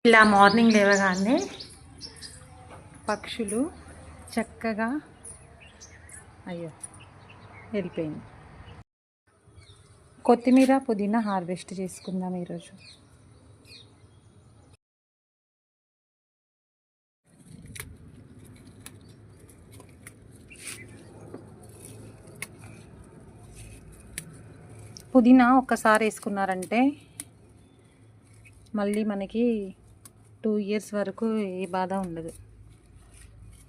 ఇలా మార్నింగ్ లేవగానే పక్షులు చక్కగా వెళ్ళిపోయింది. కొత్తిమీర పుదీనా హార్వెస్ట్ చేసుకుందాం ఈరోజు. పుదీనా ఒక్కసారి వేసుకున్నారంటే మళ్ళీ మనకి 2 years వరకు ఏ బాధ ఉండదు.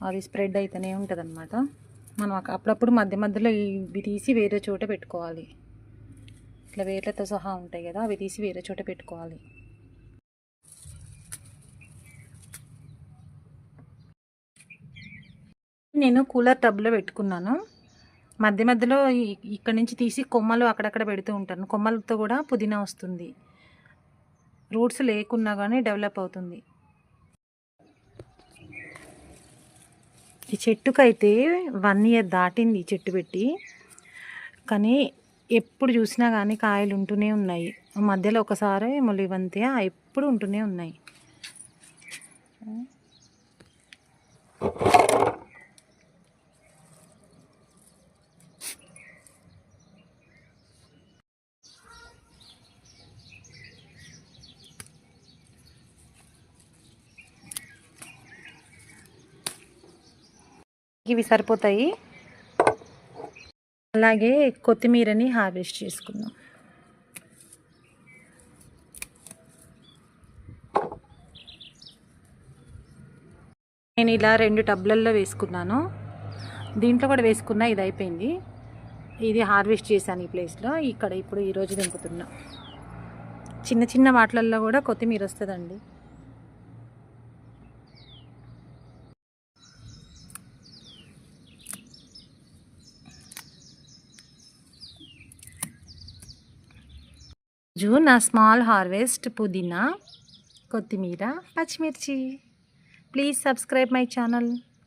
అది స్ప్రెడ్ అయితేనే ఉంటుంది అన్నమాట. మనం అప్పుడప్పుడు మధ్య మధ్యలో ఇవి తీసి వేరే చోట పెట్టుకోవాలి. ఇట్లా వేర్లతో సహా ఉంటాయి కదా, అవి తీసి వేరే చోట పెట్టుకోవాలి. నేను కూలర్ టబ్లో పెట్టుకున్నాను. మధ్య మధ్యలో ఇక్కడ నుంచి తీసి కొమ్మలు అక్కడక్కడ పెడుతూ ఉంటాను. కొమ్మలతో కూడా పుదీనా వస్తుంది. రూట్స్ లేకున్నా కానీ డెవలప్ అవుతుంది. ఈ చెట్టుకైతే 1 year దాటింది ఈ చెట్టు పెట్టి, కానీ ఎప్పుడు చూసినా కానీ కాయలు ఉంటూనే ఉన్నాయి. మధ్యలో ఒకసారి మొలివంతే ఎప్పుడు ఉంటూనే ఉన్నాయి. ఇవి సరిపోతాయి. అలాగే కొత్తిమీరని హార్వెస్ట్ చేసుకుందాం. నేను ఇలా 2 టబ్లల్లో వేసుకున్నాను. దీంట్లో కూడా వేసుకున్నా, ఇది అయిపోయింది. ఇది హార్వెస్ట్ చేశాను ఈ ప్లేస్లో. ఇక్కడ ఇప్పుడు ఈరోజు దింపుతున్నా. చిన్న చిన్న వాటిలల్లో కూడా కొత్తిమీర వస్తుందండి. నా స్మాల్ హార్వెస్ట్ పుదీనా, కొత్తిమీర, పచ్చిమిర్చి. Please subscribe my channel.